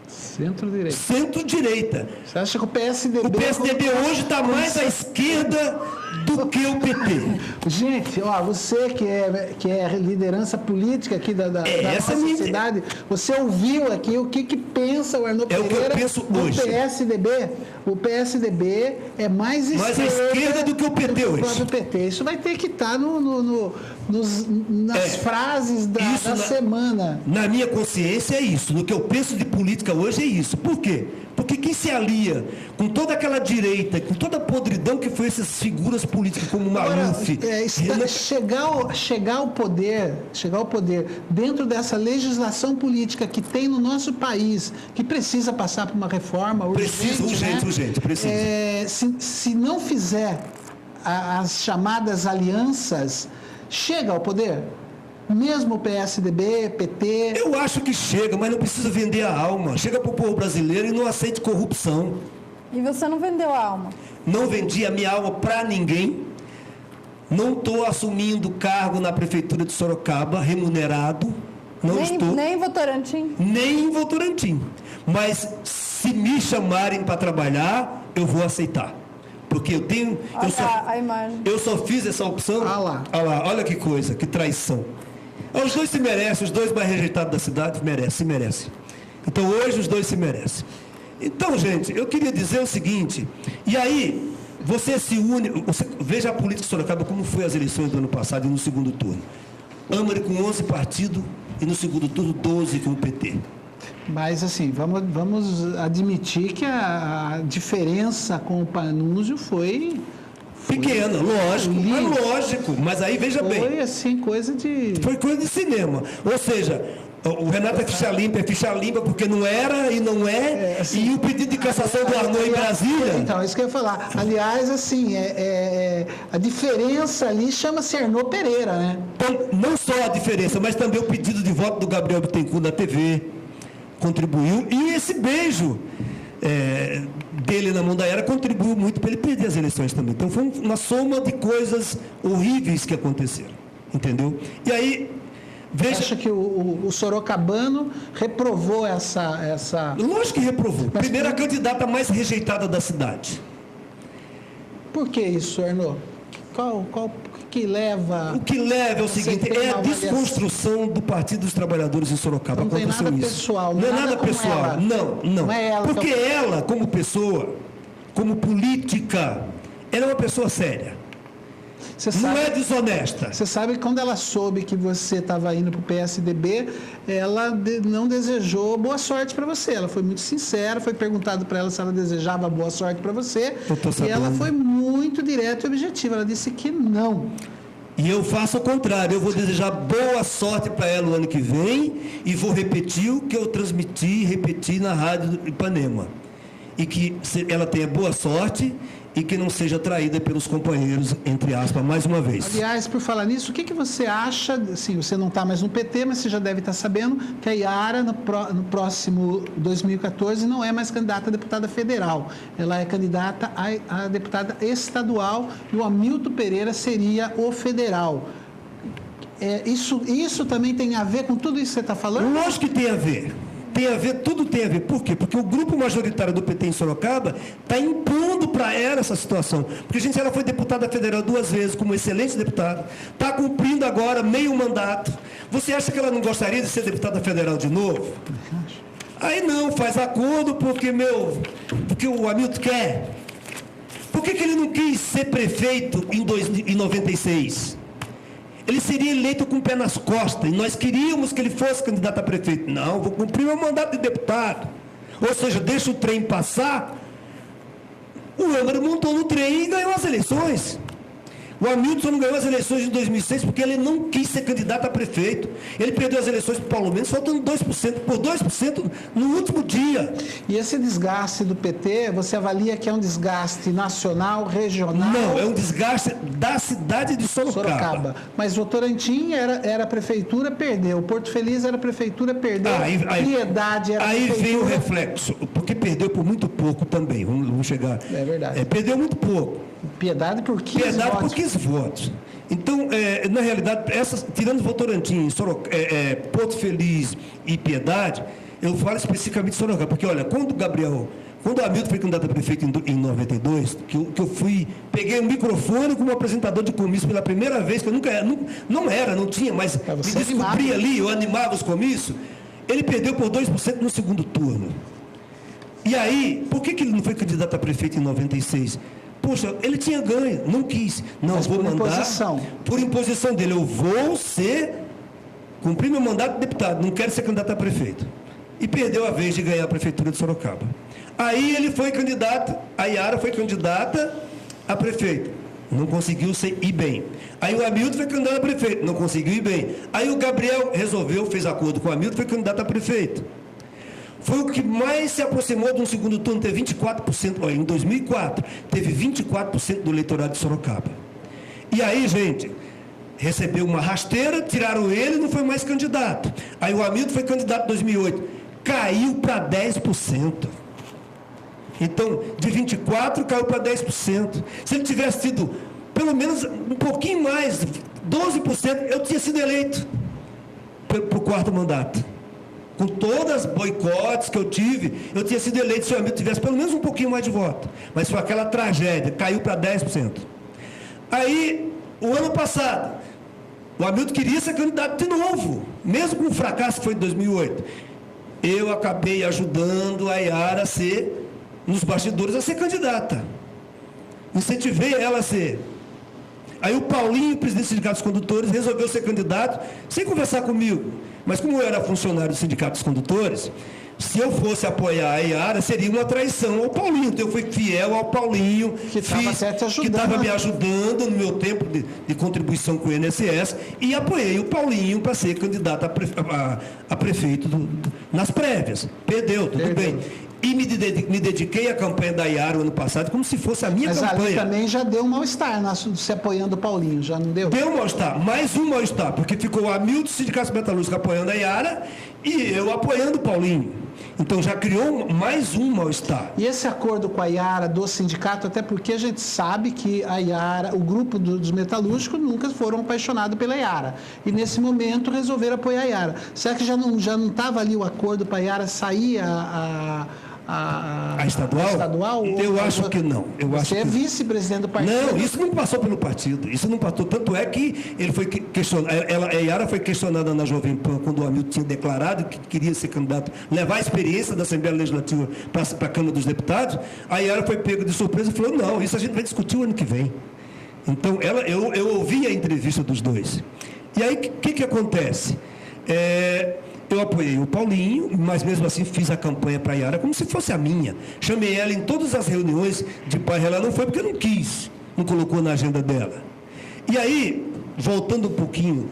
Centro-direita. Centro-direita. Você acha que o PSDB... O PSDB hoje está mais à esquerda do que o PT. Gente, ó, você que é liderança política aqui da nossa cidade, você ouviu aqui o que pensa o Arnaud Pereira o que eu penso do hoje. PSDB. O PSDB é mais à esquerda do que o PT hoje. Do PT. Isso vai ter que estar nas frases da semana. Na minha consciência é isso. No que eu penso de política hoje é isso. Por quê? Porque quem se alia com toda aquela direita, com toda a podridão que foi essas figuras políticas como Maluf... Chegar ao poder dentro dessa legislação política que tem no nosso país, que precisa passar por uma reforma urgente, precisa. Se não fizer as chamadas alianças, chega ao poder? Mesmo o PSDB, PT... Eu acho que chega, mas não precisa vender a alma. Chega para o povo brasileiro e não aceite corrupção. E você não vendeu a alma? Não vendi a minha alma para ninguém. Não estou assumindo cargo na Prefeitura de Sorocaba, remunerado. Nem em Votorantim? Nem em Votorantim. Mas se me chamarem para trabalhar, eu vou aceitar. Porque a imagem. Eu só fiz essa opção. Olha que coisa, que traição. Os dois se merecem, os dois mais rejeitados da cidade se merecem. Então hoje os dois se merecem. Então, gente, eu queria dizer o seguinte, e aí você se une, veja a política de Sorocaba como foi as eleições do ano passado e no segundo turno. Âmari com 11 partidos e no segundo turno 12 com o PT. Mas, assim, vamos admitir que a diferença com o Panunzio foi pequena, lógico, mas aí veja bem. Foi, assim, Foi coisa de cinema. Ou seja, o Renato é ficha limpa porque não era e não é, assim, e o pedido de cassação do Arnaud em Brasília... Então, é isso que eu ia falar. Aliás, assim, a diferença ali chama-se Arnaud Pereira, né? Então, não só a diferença, mas também o pedido de voto do Gabriel Bittencourt na TV contribuiu, e esse beijo dele na mão da Era contribuiu muito para ele perder as eleições também. Então foi uma soma de coisas horríveis que aconteceram, entendeu? E aí, veja... Você acha que o sorocabano reprovou essa... Lógico que reprovou. Primeira candidata mais rejeitada da cidade. Por que isso, Arnaud? O que leva... O que leva é o seguinte, é a desconstrução do Partido dos Trabalhadores em Sorocaba. Não tem nada pessoal. Não é nada pessoal. Não. Não é ela. Porque ela, como pessoa, como política, ela é uma pessoa séria. Não é desonesta. Você sabe que quando ela soube que você estava indo para o PSDB, ela não desejou boa sorte para você. Ela foi muito sincera, foi perguntado para ela se ela desejava boa sorte para você. E ela foi muito direta e objetiva. Ela disse que não. E eu faço o contrário. Eu vou desejar boa sorte para ela o ano que vem e vou repetir o que eu transmiti e repeti na Rádio Ipanema. E que ela tenha boa sorte e que não seja traída pelos companheiros, entre aspas, mais uma vez. Aliás, por falar nisso, o que você acha, assim, você não está mais no PT, mas você já deve estar sabendo que a Yara, no próximo 2014, não é mais candidata a deputada federal. Ela é candidata a deputada estadual e o Hamilton Pereira seria o federal. Isso também tem a ver com tudo isso que você está falando? Lógico que tem a ver. Tudo tem a ver. Por quê? Porque o grupo majoritário do PT em Sorocaba está impondo para ela essa situação. Porque, gente, ela foi deputada federal 2 vezes, como excelente deputada, está cumprindo agora meio mandato. Você acha que ela não gostaria de ser deputada federal de novo? Aí não, faz acordo porque o Hamilton quer. Por que ele não quis ser prefeito em 96? Ele seria eleito com o pé nas costas, e nós queríamos que ele fosse candidato a prefeito. Não, vou cumprir meu mandato de deputado. Ou seja, deixa o trem passar. O Âmari montou no trem e ganhou as eleições. O Hamilton não ganhou as eleições de 2006 porque ele não quis ser candidato a prefeito. Ele perdeu as eleições para o Paulo Mendes, faltando 2%, por 2% no último dia. E esse desgaste do PT, você avalia que é um desgaste nacional, regional? Não, é um desgaste da cidade de Sorocaba. Mas Votorantim era prefeitura, perdeu. Porto Feliz era prefeitura, perdeu. Piedade era prefeitura. Aí vem o reflexo, porque perdeu por muito pouco também. Vamos chegar. É verdade. Perdeu muito pouco. Piedade por 15 votos. Piedade por 15 votos. Então, na realidade, tirando Votorantim, Porto Feliz e Piedade, Eu falo especificamente de Sorocaba, porque, olha, quando o Hamilton foi candidato a prefeito em 92, que eu peguei um microfone como apresentador de comício pela primeira vez, que eu não tinha, mas me descobri ali, eu animava os comícios, ele perdeu por 2% no segundo turno. E aí, por que ele não foi candidato a prefeito em 96? Poxa, ele tinha ganho, não quis. Não, mas vou por mandar. Imposição. Por imposição dele, eu vou cumprir meu mandato de deputado, não quero ser candidato a prefeito. E perdeu a vez de ganhar a prefeitura de Sorocaba. Aí ele foi candidato, a Yara foi candidata a prefeito, não conseguiu ir bem. Aí o Hamilton foi candidato a prefeito, não conseguiu ir bem. Aí o Gabriel fez acordo com o Hamilton, foi candidato a prefeito. Foi o que mais se aproximou de um segundo turno, teve 24%, em 2004, teve 24% do eleitorado de Sorocaba. E aí, gente, recebeu uma rasteira, tiraram ele e não foi mais candidato. Aí o Hamilton foi candidato em 2008, caiu para 10%. Então, de 24% caiu para 10%. Se ele tivesse tido pelo menos um pouquinho mais, 12%, eu tinha sido eleito para o quarto mandato. Com todas as boicotes que eu tive, eu tinha sido eleito se o Hamilton tivesse pelo menos um pouquinho mais de voto. Mas foi aquela tragédia, caiu para 10%. Aí, o ano passado, o Hamilton queria ser candidato de novo, mesmo com o fracasso que foi em 2008. Eu acabei ajudando a Yara nos bastidores, a ser candidata. Incentivei ela a ser. Aí o Paulinho, presidente do Sindicato dos Condutores, resolveu ser candidato, sem conversar comigo. Mas como eu era funcionário do Sindicato dos Condutores, se eu fosse apoiar a Yara, seria uma traição ao Paulinho. Então eu fui fiel ao Paulinho, que estava me ajudando no meu tempo de contribuição com o INSS, e apoiei o Paulinho para ser candidato a prefeito nas prévias. Perdeu, tudo bem. E me dediquei à campanha da Yara ano passado como se fosse a minha campanha. Mas ali também já deu um mal-estar se apoiando o Paulinho, já não deu? Deu um mal-estar, mais um mal-estar, porque ficou o Hamilton, Sindicato Metalúrgico apoiando a Yara e eu apoiando o Paulinho. Então já criou mais um mal-estar. E esse acordo com a Yara do sindicato, até porque a gente sabe que a Yara, o grupo dos metalúrgicos nunca foram apaixonados pela Yara. E nesse momento resolveram apoiar a Yara. Será que já não estava ali o acordo para a Yara sair a estadual? Eu acho que não. Você é vice-presidente do partido. Não, isso não passou pelo partido. Isso não passou. Tanto é que ele foi questionado. A Yara foi questionada na Jovem Pan quando o Hamilton tinha declarado que queria ser candidato, levar a experiência da Assembleia Legislativa para a Câmara dos Deputados. A Yara foi pega de surpresa e falou: não, isso a gente vai discutir o ano que vem. Então, eu ouvi a entrevista dos dois. E aí, o que acontece? Eu apoiei o Paulinho, mas mesmo assim fiz a campanha para a Yara como se fosse a minha. Chamei ela em todas as reuniões de bairro, ela não foi porque não quis, não colocou na agenda dela. E aí, voltando um pouquinho,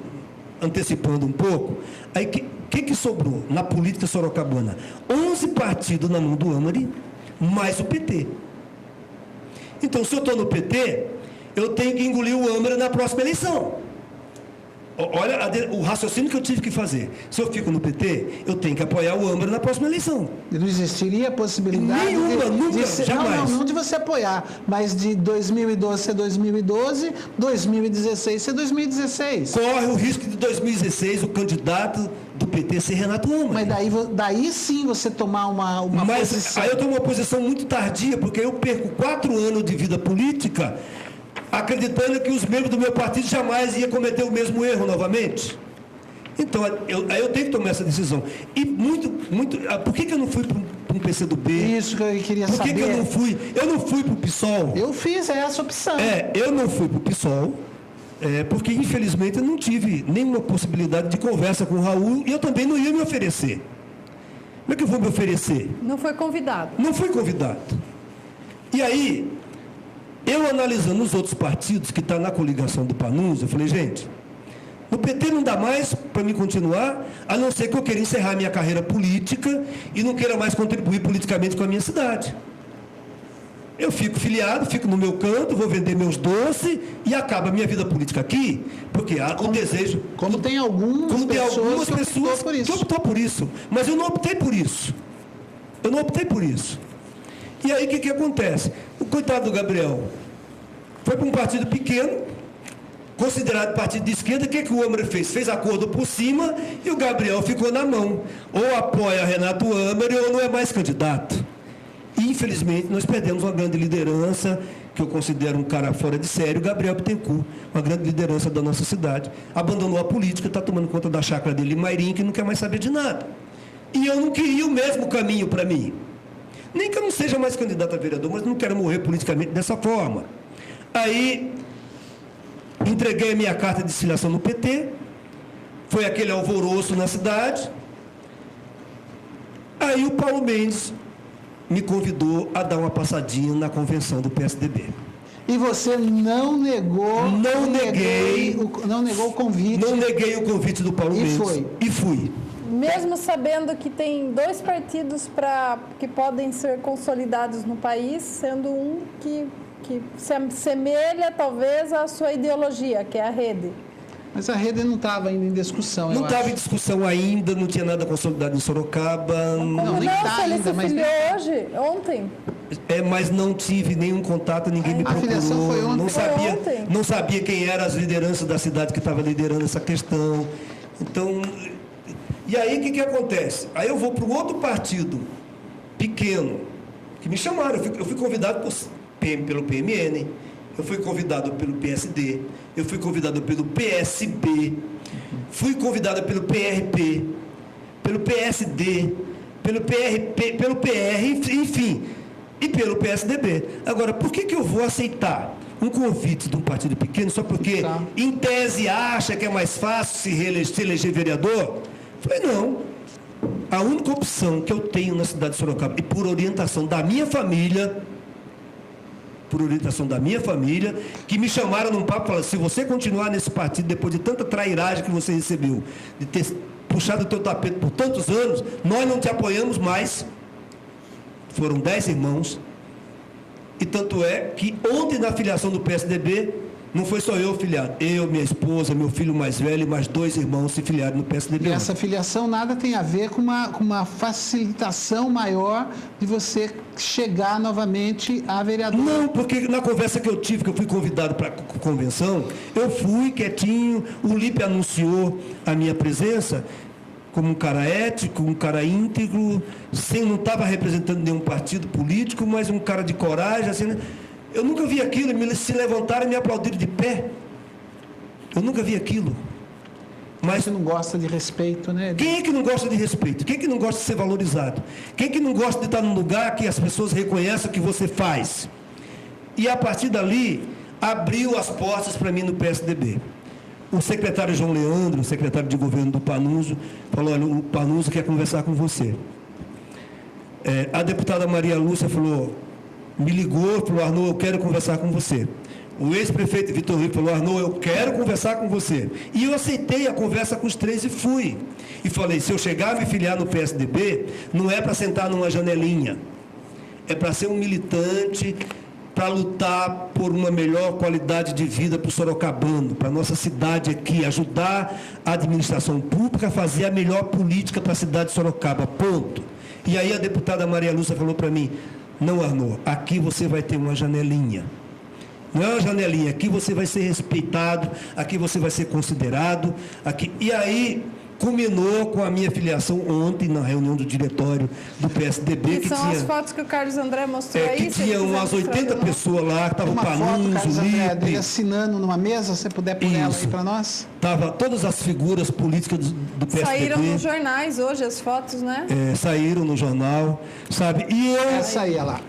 antecipando um pouco, aí que sobrou na política sorocabana? 11 partidos na mão do Amari, mais o PT. Então, se eu estou no PT, eu tenho que engolir o Amari na próxima eleição. Olha o raciocínio que eu tive que fazer. Se eu fico no PT, eu tenho que apoiar o Amari na próxima eleição. Não existiria a possibilidade jamais. Não de você apoiar, mas de 2012 ser 2012, 2016 ser 2016. Corre o risco de 2016 o candidato do PT ser Renato Amari. Mas daí sim você tomar uma posição. Aí eu tomo uma posição muito tardia, porque eu perco 4 anos de vida política acreditando que os membros do meu partido jamais iam cometer o mesmo erro novamente. Então, aí eu tenho que tomar essa decisão. E por que eu não fui para um PCdoB? Isso que eu queria saber. Por que eu não fui? Eu não fui para o PSOL. Eu fiz essa opção. Eu não fui para o PSOL, porque infelizmente eu não tive nenhuma possibilidade de conversa com o Raul e eu também não ia me oferecer. Como é que eu vou me oferecer? Não foi convidado. Não fui convidado. E aí, eu analisando os outros partidos que estão na coligação do Panunzio, eu falei, gente, no PT não dá mais para mim continuar, a não ser que eu queira encerrar minha carreira política e não queira mais contribuir politicamente com a minha cidade. Eu fico filiado, fico no meu canto, vou vender meus doces e acaba a minha vida política aqui, porque o desejo... Como tem algumas pessoas que optou por isso. Mas eu não optei por isso. E aí o que acontece? O coitado do Gabriel foi para um partido pequeno, considerado partido de esquerda, o que o Âmara fez? Fez acordo por cima e o Gabriel ficou na mão. Ou apoia Renato Âmara ou não é mais candidato. E, infelizmente, nós perdemos uma grande liderança, que eu considero um cara fora de série, o Gabriel Bittencourt, uma grande liderança da nossa cidade. Abandonou a política, está tomando conta da chácara dele em Mairim, que não quer mais saber de nada. E eu não queria o mesmo caminho para mim. Nem que eu não seja mais candidato a vereador, mas não quero morrer politicamente dessa forma. Aí, entreguei a minha carta de filiação no PT, foi aquele alvoroço na cidade. Aí o Paulo Mendes me convidou a dar uma passadinha na convenção do PSDB. E você não negou... Não neguei. Não negou o convite. Não neguei o convite do Paulo Mendes. E fui. Mesmo sabendo que tem 2 partidos que podem ser consolidados no país, sendo um que se assemelha talvez à sua ideologia, que é a Rede. Mas a Rede não estava ainda em discussão, Não estava em discussão ainda, não tinha nada consolidado em Sorocaba. Não, nem tá se ele ainda, se mas filiou hoje, ontem. Mas não tive nenhum contato, ninguém me procurou. A filiação foi ontem. Não sabia quem eram as lideranças da cidade que estava liderando essa questão. Então, e aí o que acontece? Aí eu vou para um outro partido pequeno, que me chamaram, eu fui convidado pelo PMN, eu fui convidado pelo PSD, eu fui convidado pelo PSB, fui convidado pelo PRP, pelo PSD, pelo PRP, pelo PR, enfim, e pelo PSDB. Agora, por que eu vou aceitar um convite de um partido pequeno só porque, em tese, acha que é mais fácil se eleger vereador? Falei, não. A única opção que eu tenho na cidade de Sorocaba, e por orientação da minha família, que me chamaram num papo e falaram, se você continuar nesse partido, depois de tanta trairagem que você recebeu, de ter puxado o teu tapete por tantos anos, nós não te apoiamos mais. Foram 10 irmãos. E tanto é que ontem, na filiação do PSDB, não foi só eu filiado. Eu, minha esposa, meu filho mais velho e mais 2 irmãos se filiaram no PSDB. E essa filiação nada tem a ver com uma facilitação maior de você chegar novamente a vereador. Não, porque na conversa que eu tive, que eu fui convidado para a convenção, eu fui quietinho, o Lipe anunciou a minha presença como um cara ético, um cara íntegro, não estava representando nenhum partido político, mas um cara de coragem, assim. Eu nunca vi aquilo, se levantaram e me aplaudiram de pé. Eu nunca vi aquilo. Mas você não gosta de respeito, né? Quem é que não gosta de respeito? Quem é que não gosta de ser valorizado? Quem é que não gosta de estar num lugar que as pessoas reconheçam o que você faz? E a partir dali, abriu as portas para mim no PSDB. O secretário João Leandro, o secretário de governo do Panunzio, falou, olha, o Panunzio quer conversar com você. A deputada Maria Lúcia falou, me ligou, falou, Arnaud, eu quero conversar com você. O ex-prefeito Vitor Rico falou, Arnaud, eu quero conversar com você. E eu aceitei a conversa com os 3 e fui. E falei, se eu chegar a me filiar no PSDB, não é para sentar numa janelinha. É para ser um militante, para lutar por uma melhor qualidade de vida para o sorocabano, para a nossa cidade aqui, ajudar a administração pública a fazer a melhor política para a cidade de Sorocaba, ponto. E aí a deputada Maria Lúcia falou para mim, não, Arnaud, aqui você vai ter uma janelinha. Não é uma janelinha, aqui você vai ser respeitado, aqui você vai ser considerado. Aqui. E aí, culminou com a minha filiação ontem, na reunião do diretório do PSDB. Que são as fotos que o Carlos André mostrou aí. Que tinha umas 80 pessoas lá, que estavam Carlos André, dele assinando numa mesa, se você puder pôr ela aí para nós. Tava todas as figuras políticas do PSDB. Saíram nos jornais hoje as fotos, né? Saíram no jornal, sabe? E eu... Essa aí, olha lá.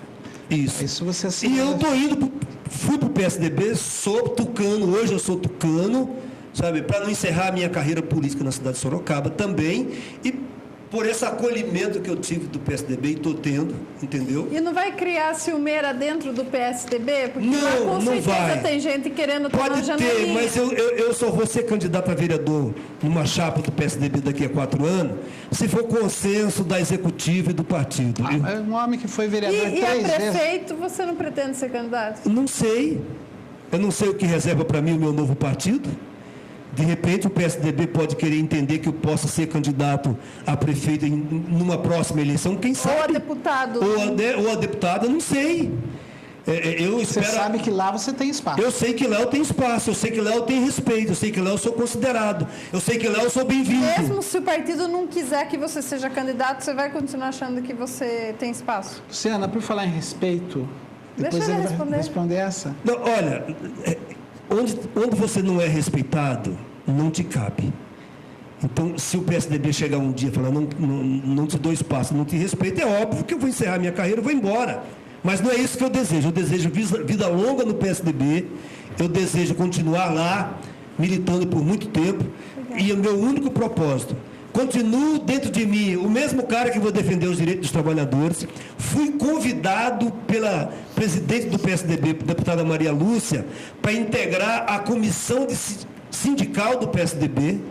Isso você assinou. E eu estou indo, fui para o PSDB, sou tucano, hoje eu sou tucano, sabe? Para não encerrar a minha carreira política na cidade de Sorocaba também, e por esse acolhimento que eu tive do PSDB e estou tendo, entendeu? E não vai criar ciumeira dentro do PSDB? Porque não, lá, com certeza vai. Tem gente querendo tomar Pode ter, mas eu só vou ser candidato a vereador numa chapa do PSDB daqui a 4 anos, se for consenso da executiva e do partido. É um homem que foi vereador 3 vezes. E a prefeito, você não pretende ser candidato? Não sei. Eu não sei o que reserva para mim o meu novo partido. De repente, o PSDB pode querer entender que eu possa ser candidato a prefeito numa próxima eleição, quem sabe? Ou a deputado. Ou a deputada, não sei. Você sabe que lá você tem espaço. Eu sei que lá eu tenho espaço, eu sei que lá eu tenho respeito, eu sei que lá eu sou considerado, eu sei que lá eu sou bem-vindo. Mesmo se o partido não quiser que você seja candidato, você vai continuar achando que você tem espaço? Luciana, por falar em respeito, depois ele vai responder essa. Não, olha, onde você não é respeitado, não te cabe. Então, se o PSDB chegar um dia e falar, não te dou espaço, não te respeito, é óbvio que eu vou encerrar minha carreira e vou embora. Mas não é isso que eu desejo. Eu desejo vida longa no PSDB, eu desejo continuar lá, militando por muito tempo, e o meu único propósito, continuo dentro de mim, o mesmo cara que vou defender os direitos dos trabalhadores. Fui convidado pela presidente do PSDB, deputada Maria Lúcia, para integrar a comissão sindical do PSDB.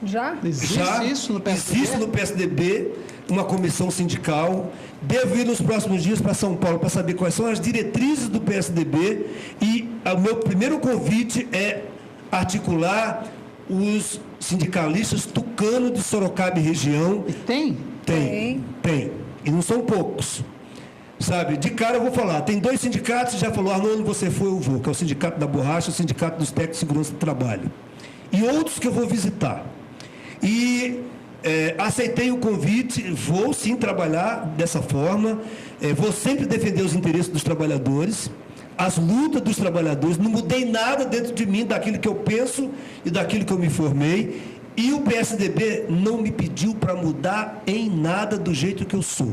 Já? Existe isso no PSDB? Existe no PSDB uma comissão sindical. Devo ir nos próximos dias para São Paulo para saber quais são as diretrizes do PSDB, e o meu primeiro convite é articular os sindicalistas tucanos de Sorocaba e região. E tem? Tem. E não são poucos. Sabe, de cara eu vou falar, tem 2 sindicatos, já falou, Arnoldo, você foi, eu vou, que é o Sindicato da Borracha, o Sindicato dos Técnicos de Segurança do Trabalho. E outros que eu vou visitar. E aceitei o convite, vou sim trabalhar dessa forma, vou sempre defender os interesses dos trabalhadores, as lutas dos trabalhadores, não mudei nada dentro de mim daquilo que eu penso e daquilo que eu me formei, e o PSDB não me pediu para mudar em nada do jeito que eu sou.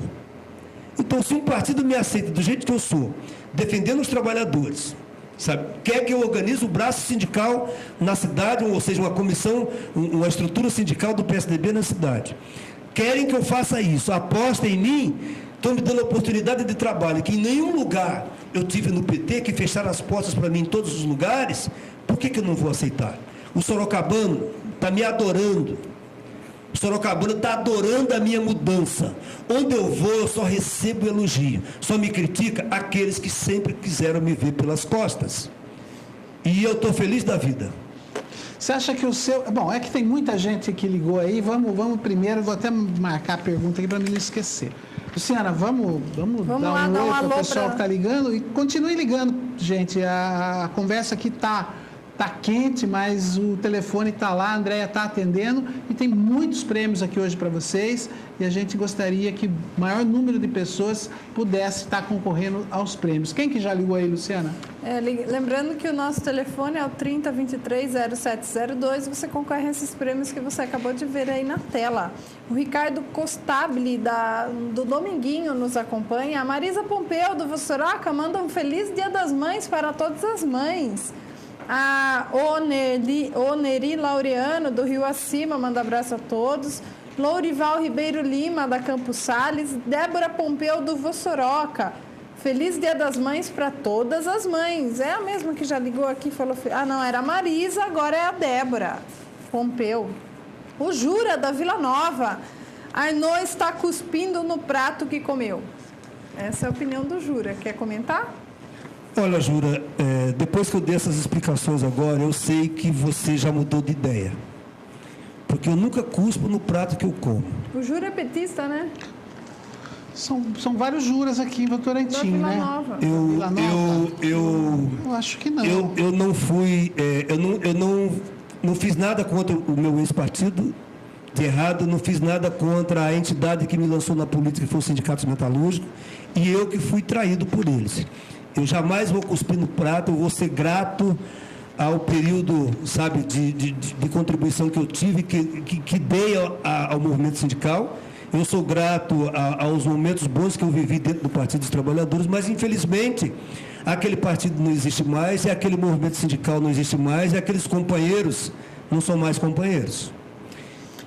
Então, se um partido me aceita do jeito que eu sou, defendendo os trabalhadores, sabe, quer que eu organize o braço sindical na cidade, ou seja, uma comissão, uma estrutura sindical do PSDB na cidade, querem que eu faça isso, apostem em mim, estão me dando oportunidade de trabalho, que em nenhum lugar eu tive no PT, que fecharam as portas para mim em todos os lugares, por que eu não vou aceitar? O sorocabano está me adorando. O sorocabano está adorando a minha mudança. Onde eu vou, eu só recebo elogio. Só me critica aqueles que sempre quiseram me ver pelas costas. E eu estou feliz da vida. Você acha que o seu... Bom, é que tem muita gente que ligou aí. Vamos primeiro, vou até marcar a pergunta aqui para não esquecer. Luciana, vamos dar um oi para o pessoal que está ligando. E continue ligando, gente. A conversa aqui está quente, mas o telefone está lá, a Andréia está atendendo, e tem muitos prêmios aqui hoje para vocês, e a gente gostaria que o maior número de pessoas pudesse estar concorrendo aos prêmios. Quem que já ligou aí, Luciana? Lembrando que o nosso telefone é o 3023-0702, você concorre a esses prêmios que você acabou de ver aí na tela. O Ricardo Costabile, do Dominguinho, nos acompanha. A Marisa Pompeu, do Vossoroca, manda um feliz Dia das Mães para todas as mães. A Oneri Laureano, do Rio Acima, manda abraço a todos. Lourival Ribeiro Lima, da Campos Sales. Débora Pompeu, do Vossoroca. Feliz Dia das Mães para todas as mães. É a mesma que já ligou aqui e falou... não, era a Marisa, agora é a Débora Pompeu. O Jura, da Vila Nova. Arnaud está cuspindo no prato que comeu. Essa é a opinião do Jura. Quer comentar? Olha, Jura, depois que eu dei essas explicações agora, eu sei que você já mudou de ideia. Porque eu nunca cuspo no prato que eu como. O Jura é petista, né? São vários Juras aqui em Votorantim, né? Nova. Eu acho que não. Eu não fui... eu não fiz nada contra o meu ex-partido de errado, não fiz nada contra a entidade que me lançou na política, que foi o Sindicato Metalúrgico, e eu que fui traído por eles. Eu jamais vou cuspir no prato, eu vou ser grato ao período, sabe, de contribuição que eu tive, que dei ao movimento sindical. Eu sou grato aos momentos bons que eu vivi dentro do Partido dos Trabalhadores, mas, infelizmente, aquele partido não existe mais, e aquele movimento sindical não existe mais, e aqueles companheiros não são mais companheiros.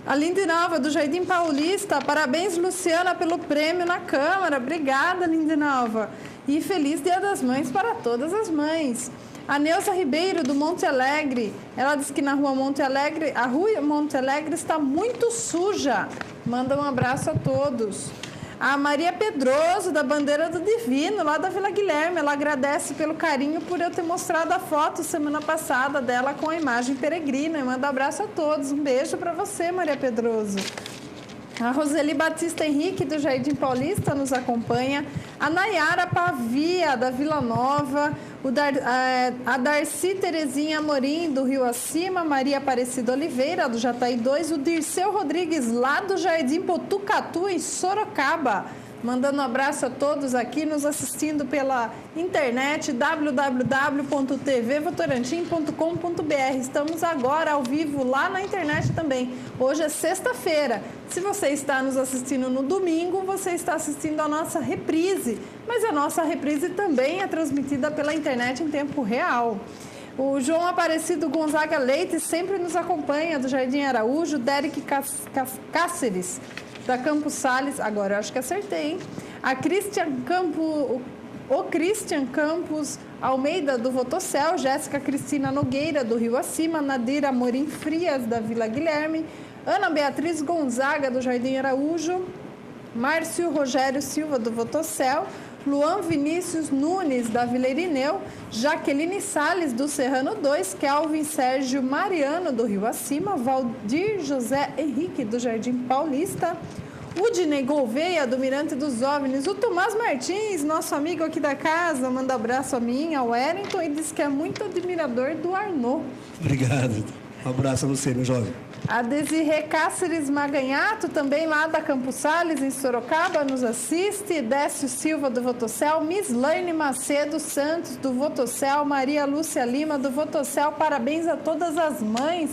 A Lindinalva, do Jardim Paulista. Parabéns, Luciana, pelo prêmio na Câmara. Obrigada, Lindinalva. E feliz Dia das Mães para todas as mães. A Neuza Ribeiro, do Monte Alegre. Ela diz que na rua Monte Alegre, a rua Monte Alegre está muito suja. Manda um abraço a todos. A Maria Pedroso, da Bandeira do Divino, lá da Vila Guilherme. Ela agradece pelo carinho por eu ter mostrado a foto semana passada dela com a imagem peregrina. E manda um abraço a todos. Um beijo para você, Maria Pedroso. A Roseli Batista Henrique, do Jardim Paulista, nos acompanha. A Nayara Pavia, da Vila Nova. A Darcy Terezinha Amorim, do Rio Acima. Maria Aparecida Oliveira, do Jataí 2. O Dirceu Rodrigues, lá do Jardim Potucatu, em Sorocaba. Mandando um abraço a todos aqui, nos assistindo pela internet, www.tvvotorantim.com.br. Estamos agora ao vivo lá na internet também. Hoje é sexta-feira. Se você está nos assistindo no domingo, você está assistindo a nossa reprise. Mas a nossa reprise também é transmitida pela internet em tempo real. O João Aparecido Gonzaga Leite sempre nos acompanha, do Jardim Araújo. Derek Cáceres, da Campos Sales, agora eu acho que acertei, hein? A Christian Campos Almeida, do Votocel. Jéssica Cristina Nogueira, do Rio Acima. Nadira Amorim Frias, da Vila Guilherme. Ana Beatriz Gonzaga, do Jardim Araújo. Márcio Rogério Silva, do Votocel. Luan Vinícius Nunes, da Vila Irineu. Jaqueline Salles, do Serrano 2. Kelvin Sérgio Mariano, do Rio Acima. Valdir José Henrique, do Jardim Paulista. Udinei Gouveia, do Mirante dos OVNIs. O Tomás Martins, nosso amigo aqui da casa, manda abraço a mim, ao Wellington, e diz que é muito admirador do Arnaud. Obrigado. Um abraço a você, meu jovem. A Desirê Cáceres Maganhato, também lá da Campos Sales, em Sorocaba, nos assiste. Décio Silva, do Votocel. Mislaine Macedo Santos, do Votocel. Maria Lúcia Lima, do Votocel. Parabéns a todas as mães.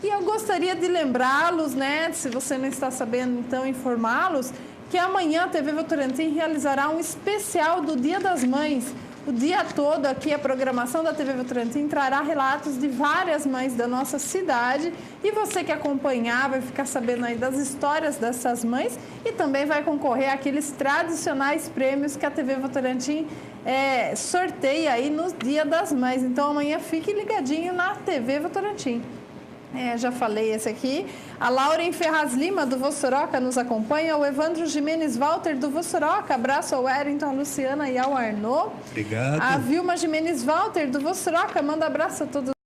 E eu gostaria de lembrá-los, né, se você não está sabendo, então informá-los, que amanhã a TV Votorantim realizará um especial do Dia das Mães. O dia todo aqui a programação da TV Votorantim trará relatos de várias mães da nossa cidade, e você que acompanhar vai ficar sabendo aí das histórias dessas mães e também vai concorrer àqueles tradicionais prêmios que a TV Votorantim sorteia aí no Dia das Mães. Então amanhã fique ligadinho na TV Votorantim. Já falei esse aqui. A Lauren Ferraz Lima, do Vossoroca, nos acompanha. O Evandro Jimenez Walter, do Vossoroca. Abraço ao Wellington, a Luciana e ao Arnaud. Obrigado. A Vilma Jimenez Walter, do Vossoroca, manda abraço a todos.